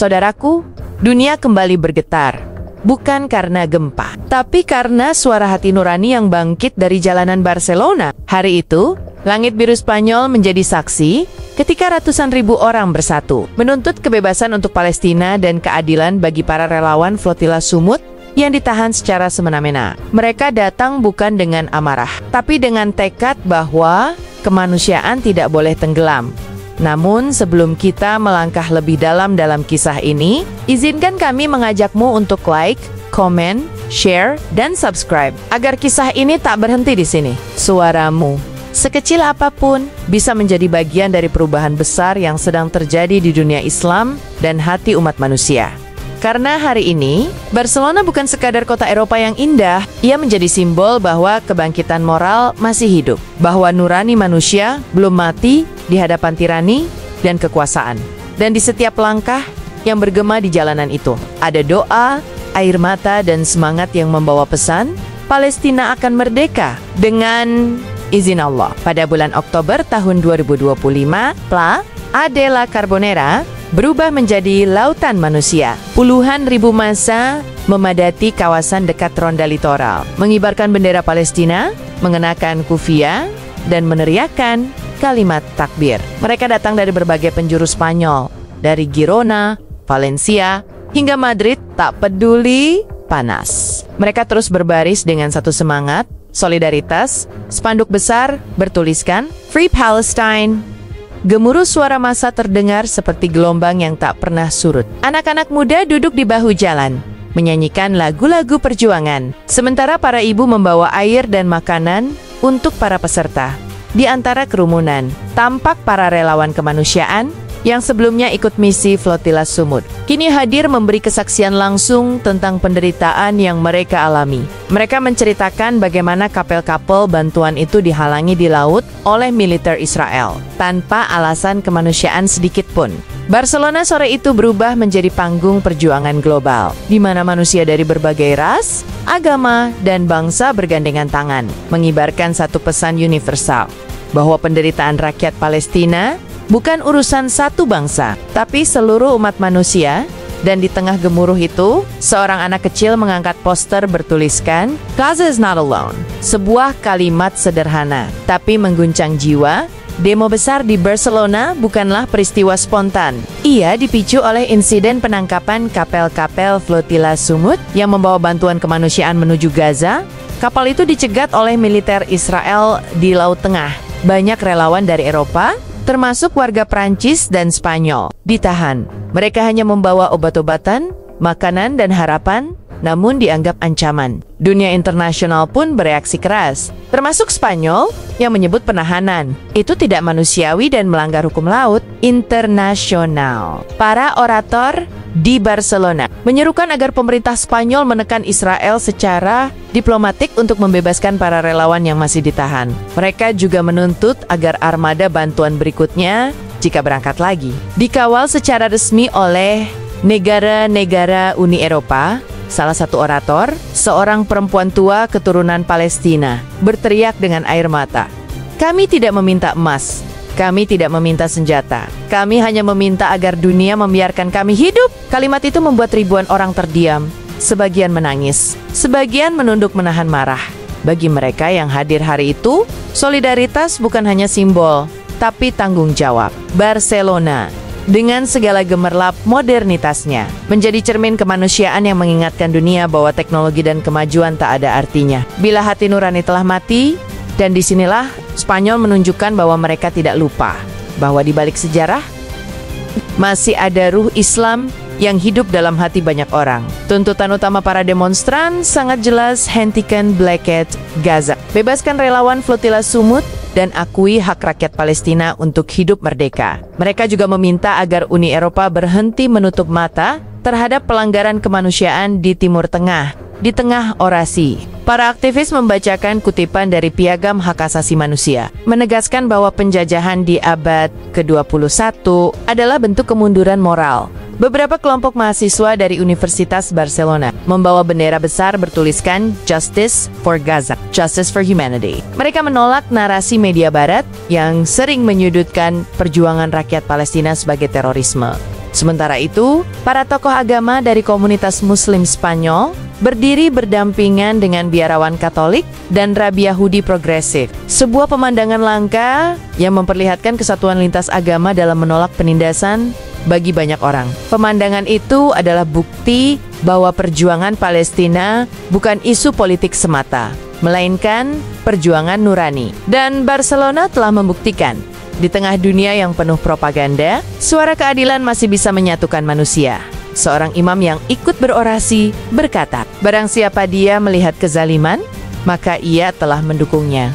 Saudaraku, dunia kembali bergetar. Bukan karena gempa, tapi karena suara hati nurani yang bangkit dari jalanan Barcelona. Hari itu, langit biru Spanyol menjadi saksi ketika ratusan ribu orang bersatu, menuntut kebebasan untuk Palestina dan keadilan bagi para relawan flotila Sumut yang ditahan secara semena-mena. Mereka datang bukan dengan amarah, tapi dengan tekad bahwa kemanusiaan tidak boleh tenggelam. Namun sebelum kita melangkah lebih dalam kisah ini, izinkan kami mengajakmu untuk like, komen, share, dan subscribe agar kisah ini tak berhenti di sini. Suaramu, sekecil apapun, bisa menjadi bagian dari perubahan besar yang sedang terjadi di dunia Islam dan hati umat manusia. Karena hari ini, Barcelona bukan sekadar kota Eropa yang indah, ia menjadi simbol bahwa kebangkitan moral masih hidup, bahwa nurani manusia belum mati di hadapan tirani dan kekuasaan. Dan di setiap langkah yang bergema di jalanan itu, ada doa, air mata, dan semangat yang membawa pesan, Palestina akan merdeka dengan izin Allah. Pada bulan Oktober tahun 2025, Playa de la Carbonera berubah menjadi lautan manusia. Puluhan ribu massa memadati kawasan dekat ronda litoral, mengibarkan bendera Palestina, mengenakan kufiah, dan meneriakkan kalimat takbir. Mereka datang dari berbagai penjuru Spanyol, dari Girona, Valencia, hingga Madrid, tak peduli panas. Mereka terus berbaris dengan satu semangat, solidaritas. Spanduk besar bertuliskan Free Palestine. Gemuruh suara massa terdengar seperti gelombang yang tak pernah surut. Anak-anak muda duduk di bahu jalan, menyanyikan lagu-lagu perjuangan, sementara para ibu membawa air dan makanan untuk para peserta. Di antara kerumunan, tampak para relawan kemanusiaan yang sebelumnya ikut misi flotila Sumut, kini hadir memberi kesaksian langsung tentang penderitaan yang mereka alami. Mereka menceritakan bagaimana kapal-kapal bantuan itu dihalangi di laut oleh militer Israel, tanpa alasan kemanusiaan sedikit pun. Barcelona sore itu berubah menjadi panggung perjuangan global, di mana manusia dari berbagai ras, agama, dan bangsa bergandengan tangan, mengibarkan satu pesan universal, bahwa penderitaan rakyat Palestina bukan urusan satu bangsa, tapi seluruh umat manusia. Dan di tengah gemuruh itu, seorang anak kecil mengangkat poster bertuliskan, Gaza is not alone. Sebuah kalimat sederhana, tapi mengguncang jiwa. Demo besar di Barcelona bukanlah peristiwa spontan. Ia dipicu oleh insiden penangkapan kapal-kapal flotila Sumut yang membawa bantuan kemanusiaan menuju Gaza. Kapal itu dicegat oleh militer Israel di Laut Tengah. Banyak relawan dari Eropa, termasuk warga Prancis dan Spanyol, ditahan. Mereka hanya membawa obat-obatan, makanan, dan harapan, namun dianggap ancaman. Dunia internasional pun bereaksi keras, termasuk Spanyol yang menyebut penahanan itu tidak manusiawi dan melanggar hukum laut internasional. Para orator di Barcelona menyerukan agar pemerintah Spanyol menekan Israel secara diplomatik untuk membebaskan para relawan yang masih ditahan. Mereka juga menuntut agar armada bantuan berikutnya, jika berangkat lagi, dikawal secara resmi oleh negara-negara Uni Eropa. Salah satu orator, seorang perempuan tua keturunan Palestina, berteriak dengan air mata, "Kami tidak meminta emas. Kami tidak meminta senjata. Kami hanya meminta agar dunia membiarkan kami hidup." Kalimat itu membuat ribuan orang terdiam. Sebagian menangis, sebagian menunduk menahan marah. Bagi mereka yang hadir hari itu, solidaritas bukan hanya simbol, tapi tanggung jawab. Barcelona, dengan segala gemerlap modernitasnya, menjadi cermin kemanusiaan yang mengingatkan dunia bahwa teknologi dan kemajuan tak ada artinya bila hati nurani telah mati. Dan disinilah Spanyol menunjukkan bahwa mereka tidak lupa bahwa di balik sejarah masih ada ruh Islam yang hidup dalam hati banyak orang. Tuntutan utama para demonstran sangat jelas, hentikan blockade Gaza, bebaskan relawan flotila Sumut, dan akui hak rakyat Palestina untuk hidup merdeka. Mereka juga meminta agar Uni Eropa berhenti menutup mata terhadap pelanggaran kemanusiaan di Timur Tengah. Di tengah orasi, para aktivis membacakan kutipan dari Piagam Hak Asasi Manusia, menegaskan bahwa penjajahan di abad ke-21 adalah bentuk kemunduran moral. Beberapa kelompok mahasiswa dari Universitas Barcelona membawa bendera besar bertuliskan Justice for Gaza, Justice for Humanity. Mereka menolak narasi media barat yang sering menyudutkan perjuangan rakyat Palestina sebagai terorisme. Sementara itu, para tokoh agama dari komunitas Muslim Spanyol berdiri berdampingan dengan biarawan Katolik dan Rabi Yahudi progresif. Sebuah pemandangan langka yang memperlihatkan kesatuan lintas agama dalam menolak penindasan bagi banyak orang. Pemandangan itu adalah bukti bahwa perjuangan Palestina bukan isu politik semata, melainkan perjuangan nurani. Dan Barcelona telah membuktikan, di tengah dunia yang penuh propaganda, suara keadilan masih bisa menyatukan manusia. Seorang imam yang ikut berorasi berkata, "Barang siapa dia melihat kezaliman, maka ia telah mendukungnya."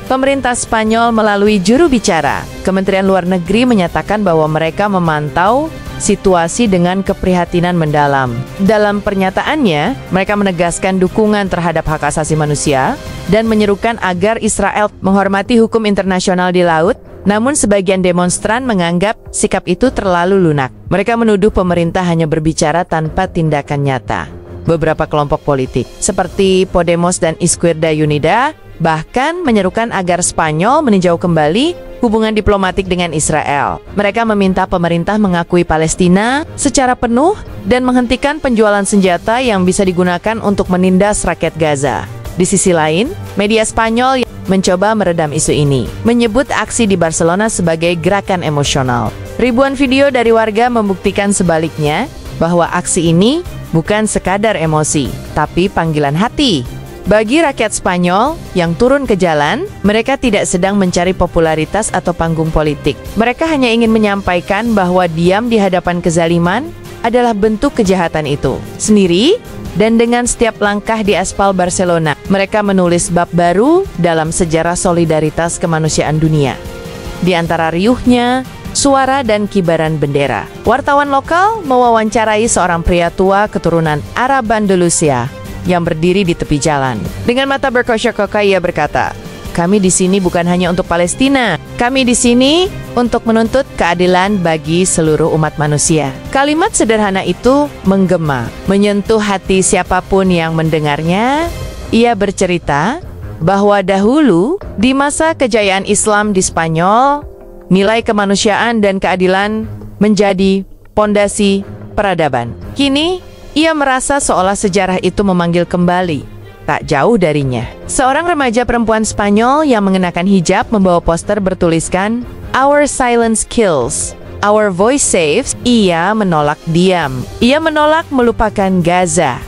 Pemerintah Spanyol melalui juru bicara Kementerian Luar Negeri menyatakan bahwa mereka memantau situasi dengan keprihatinan mendalam. Dalam pernyataannya, mereka menegaskan dukungan terhadap hak asasi manusia dan menyerukan agar Israel menghormati hukum internasional di laut. Namun sebagian demonstran menganggap sikap itu terlalu lunak. Mereka menuduh pemerintah hanya berbicara tanpa tindakan nyata. Beberapa kelompok politik, seperti Podemos dan Izquierda Unida, bahkan menyerukan agar Spanyol meninjau kembali hubungan diplomatik dengan Israel. Mereka meminta pemerintah mengakui Palestina secara penuh dan menghentikan penjualan senjata yang bisa digunakan untuk menindas rakyat Gaza. Di sisi lain, media Spanyol mencoba meredam isu ini, menyebut aksi di Barcelona sebagai gerakan emosional. Ribuan video dari warga membuktikan sebaliknya, bahwa aksi ini bukan sekadar emosi, tapi panggilan hati. Bagi rakyat Spanyol yang turun ke jalan, mereka tidak sedang mencari popularitas atau panggung politik. Mereka hanya ingin menyampaikan bahwa diam di hadapan kezaliman adalah bentuk kejahatan itu sendiri. Dan dengan setiap langkah di aspal Barcelona, mereka menulis bab baru dalam sejarah solidaritas kemanusiaan dunia. Di antara riuhnya, suara dan kibaran bendera, wartawan lokal mewawancarai seorang pria tua keturunan Arab Andalusia yang berdiri di tepi jalan. Dengan mata berkosyok-kosyok ia berkata, "Kami di sini bukan hanya untuk Palestina. Kami di sini untuk menuntut keadilan bagi seluruh umat manusia." Kalimat sederhana itu menggema, menyentuh hati siapapun yang mendengarnya. Ia bercerita bahwa dahulu, di masa kejayaan Islam di Spanyol, nilai kemanusiaan dan keadilan menjadi pondasi peradaban. Kini, ia merasa seolah sejarah itu memanggil kembali. Tak jauh darinya, seorang remaja perempuan Spanyol yang mengenakan hijab membawa poster bertuliskan, "Our silence kills, our voice saves." Ia menolak diam. Ia menolak melupakan Gaza.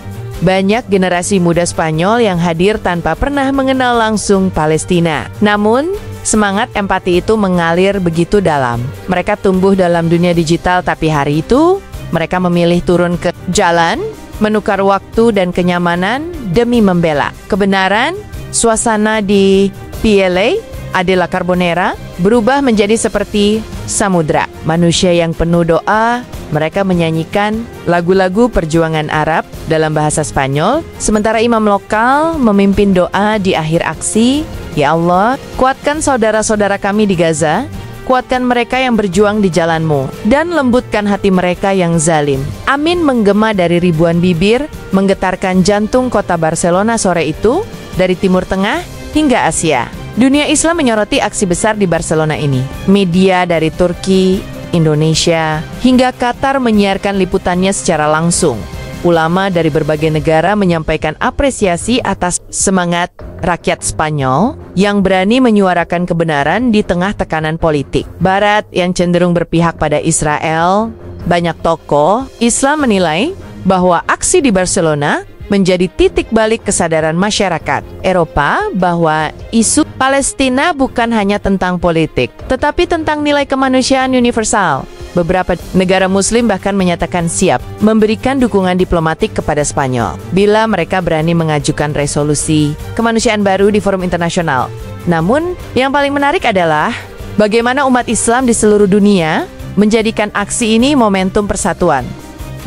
Banyak generasi muda Spanyol yang hadir tanpa pernah mengenal langsung Palestina. Namun, semangat empati itu mengalir begitu dalam. Mereka tumbuh dalam dunia digital, tapi hari itu mereka memilih turun ke jalan, menukar waktu dan kenyamanan demi membela kebenaran. Suasana di PLA de la Carbonera berubah menjadi seperti samudra. Manusia yang penuh doa, mereka menyanyikan lagu-lagu perjuangan Arab dalam bahasa Spanyol, sementara imam lokal memimpin doa di akhir aksi. "Ya Allah, kuatkan saudara-saudara kami di Gaza, kuatkan mereka yang berjuang di jalan-Mu, dan lembutkan hati mereka yang zalim." Amin menggema dari ribuan bibir, menggetarkan jantung kota Barcelona sore itu, dari Timur Tengah hingga Asia. Dunia Islam menyoroti aksi besar di Barcelona ini. Media dari Turki, Indonesia, hingga Qatar menyiarkan liputannya secara langsung. Ulama dari berbagai negara menyampaikan apresiasi atas semangat rakyat Spanyol yang berani menyuarakan kebenaran di tengah tekanan politik. Barat yang cenderung berpihak pada Israel, banyak tokoh Islam menilai bahwa aksi di Barcelona menjadi titik balik kesadaran masyarakat Eropa bahwa isu Palestina bukan hanya tentang politik, tetapi tentang nilai kemanusiaan universal. Beberapa negara Muslim bahkan menyatakan siap memberikan dukungan diplomatik kepada Spanyol bila mereka berani mengajukan resolusi kemanusiaan baru di forum internasional. Namun, yang paling menarik adalah bagaimana umat Islam di seluruh dunia menjadikan aksi ini momentum persatuan.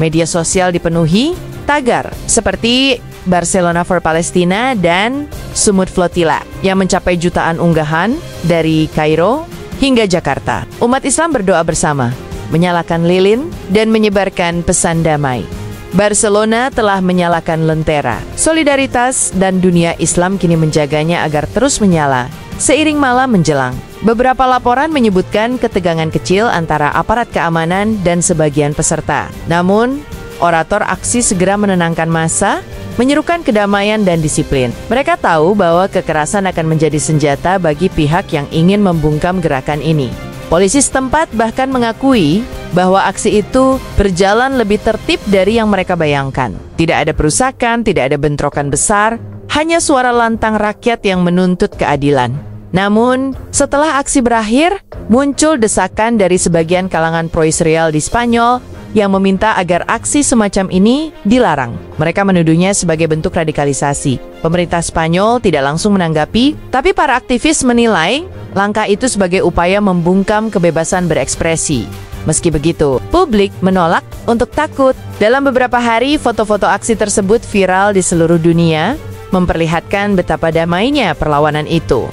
Media sosial dipenuhi tagar seperti Barcelona for Palestina dan Sumut Flotilla yang mencapai jutaan unggahan dari Kairo hingga Jakarta. Umat Islam berdoa bersama, menyalakan lilin, dan menyebarkan pesan damai. Barcelona telah menyalakan lentera solidaritas dan dunia Islam kini menjaganya agar terus menyala Seiring malam menjelang, beberapa laporan menyebutkan ketegangan kecil antara aparat keamanan dan sebagian peserta. Namun, orator aksi segera menenangkan massa, menyerukan kedamaian dan disiplin. Mereka tahu bahwa kekerasan akan menjadi senjata bagi pihak yang ingin membungkam gerakan ini. Polisi setempat bahkan mengakui bahwa aksi itu berjalan lebih tertib dari yang mereka bayangkan. Tidak ada perusakan, tidak ada bentrokan besar, hanya suara lantang rakyat yang menuntut keadilan. Namun, setelah aksi berakhir, muncul desakan dari sebagian kalangan pro-Israel di Spanyol yang meminta agar aksi semacam ini dilarang. Mereka menuduhnya sebagai bentuk radikalisasi. Pemerintah Spanyol tidak langsung menanggapi, tapi para aktivis menilai langkah itu sebagai upaya membungkam kebebasan berekspresi. Meski begitu, publik menolak untuk takut. Dalam beberapa hari, foto-foto aksi tersebut viral di seluruh dunia, memperlihatkan betapa damainya perlawanan itu.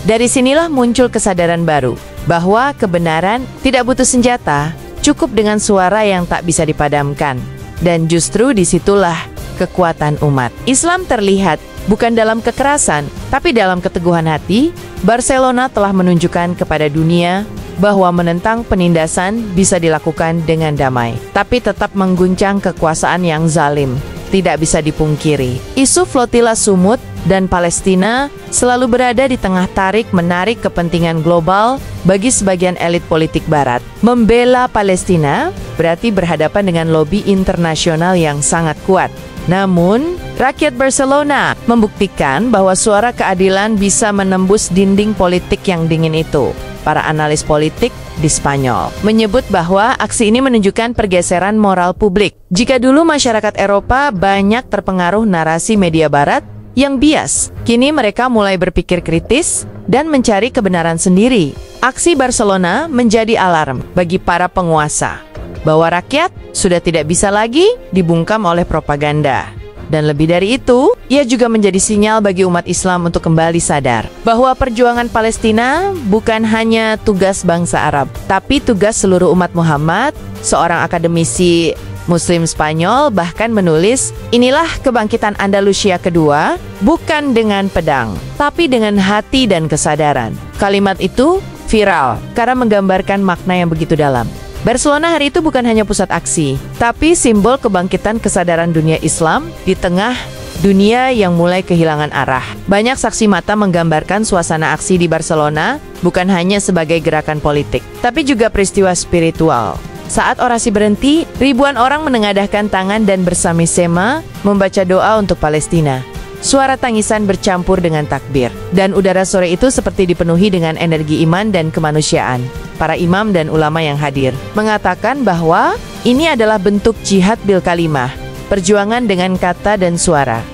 Dari sinilah muncul kesadaran baru, bahwa kebenaran tidak butuh senjata, cukup dengan suara yang tak bisa dipadamkan. Dan justru disitulah kekuatan umat. Islam terlihat bukan dalam kekerasan, tapi dalam keteguhan hati. Barcelona telah menunjukkan kepada dunia bahwa menentang penindasan bisa dilakukan dengan damai, tapi tetap mengguncang kekuasaan yang zalim tidak bisa dipungkiri. Isu flotila Sumut dan Palestina selalu berada di tengah tarik-menarik kepentingan global bagi sebagian elit politik barat. Membela Palestina berarti berhadapan dengan lobi internasional yang sangat kuat. Namun, rakyat Barcelona membuktikan bahwa suara keadilan bisa menembus dinding politik yang dingin itu. Para analis politik di Spanyol menyebut bahwa aksi ini menunjukkan pergeseran moral publik. Jika dulu masyarakat Eropa banyak terpengaruh narasi media barat yang bias, kini mereka mulai berpikir kritis dan mencari kebenaran sendiri. Aksi Barcelona menjadi alarm bagi para penguasa bahwa rakyat sudah tidak bisa lagi dibungkam oleh propaganda. Dan lebih dari itu, ia juga menjadi sinyal bagi umat Islam untuk kembali sadar bahwa perjuangan Palestina bukan hanya tugas bangsa Arab, tapi tugas seluruh umat Muhammad. Seorang akademisi Muslim Spanyol bahkan menulis, inilah kebangkitan Andalusia kedua, bukan dengan pedang, tapi dengan hati dan kesadaran. Kalimat itu viral karena menggambarkan makna yang begitu dalam. Barcelona hari itu bukan hanya pusat aksi, tapi simbol kebangkitan kesadaran dunia Islam di tengah dunia yang mulai kehilangan arah. Banyak saksi mata menggambarkan suasana aksi di Barcelona bukan hanya sebagai gerakan politik, tapi juga peristiwa spiritual. Saat orasi berhenti, ribuan orang menengadahkan tangan dan bersama-sama membaca doa untuk Palestina. Suara tangisan bercampur dengan takbir, dan udara sore itu seperti dipenuhi dengan energi iman dan kemanusiaan. Para imam dan ulama yang hadir mengatakan bahwa ini adalah bentuk jihad bil kalimah, perjuangan dengan kata dan suara.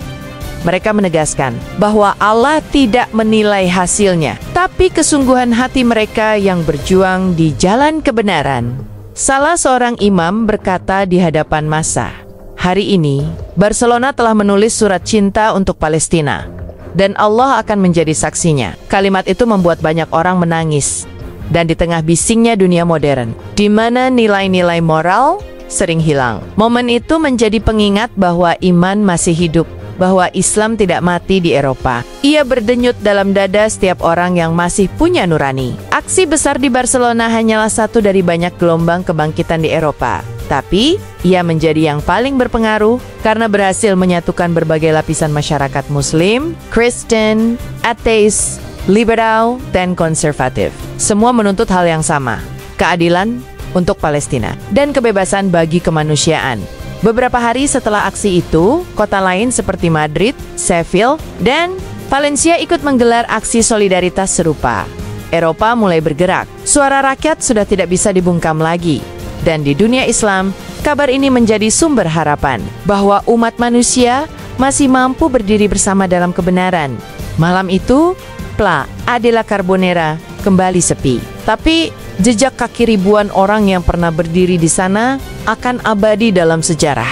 Mereka menegaskan bahwa Allah tidak menilai hasilnya, tapi kesungguhan hati mereka yang berjuang di jalan kebenaran. Salah seorang imam berkata di hadapan massa, "Hari ini, Barcelona telah menulis surat cinta untuk Palestina, dan Allah akan menjadi saksinya." Kalimat itu membuat banyak orang menangis. Dan di tengah bisingnya dunia modern, di mana nilai-nilai moral sering hilang, momen itu menjadi pengingat bahwa iman masih hidup, bahwa Islam tidak mati di Eropa. Ia berdenyut dalam dada setiap orang yang masih punya nurani. Aksi besar di Barcelona hanyalah satu dari banyak gelombang kebangkitan di Eropa. Tapi, ia menjadi yang paling berpengaruh karena berhasil menyatukan berbagai lapisan masyarakat Muslim, Kristen, ateis, liberal, dan konservatif. Semua menuntut hal yang sama, keadilan untuk Palestina dan kebebasan bagi kemanusiaan. Beberapa hari setelah aksi itu, kota lain seperti Madrid, Seville, dan Valencia ikut menggelar aksi solidaritas serupa. Eropa mulai bergerak, suara rakyat sudah tidak bisa dibungkam lagi. Dan di dunia Islam, kabar ini menjadi sumber harapan bahwa umat manusia masih mampu berdiri bersama dalam kebenaran. Malam itu, Pla Adela Carbonera kembali sepi. Tapi jejak kaki ribuan orang yang pernah berdiri di sana akan abadi dalam sejarah.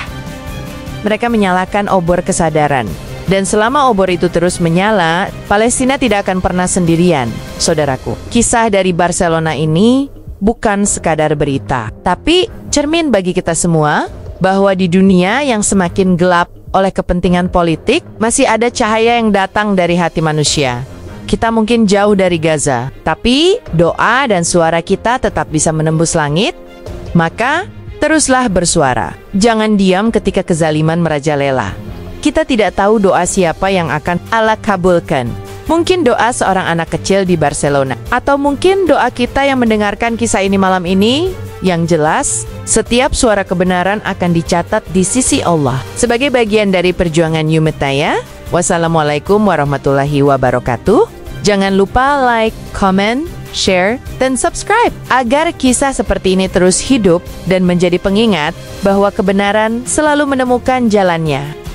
Mereka menyalakan obor kesadaran. Dan selama obor itu terus menyala, Palestina tidak akan pernah sendirian. Saudaraku, kisah dari Barcelona ini bukan sekadar berita, tapi cermin bagi kita semua bahwa di dunia yang semakin gelap, oleh kepentingan politik, masih ada cahaya yang datang dari hati manusia. Kita mungkin jauh dari Gaza, tapi doa dan suara kita tetap bisa menembus langit. Maka, teruslah bersuara. Jangan diam ketika kezaliman merajalela. Kita tidak tahu doa siapa yang akan Allah kabulkan. Mungkin doa seorang anak kecil di Barcelona, atau mungkin doa kita yang mendengarkan kisah ini malam ini. Yang jelas, setiap suara kebenaran akan dicatat di sisi Allah. Sebagai bagian dari perjuangan Umataya, wassalamualaikum warahmatullahi wabarakatuh. Jangan lupa like, comment, share, dan subscribe agar kisah seperti ini terus hidup dan menjadi pengingat bahwa kebenaran selalu menemukan jalannya.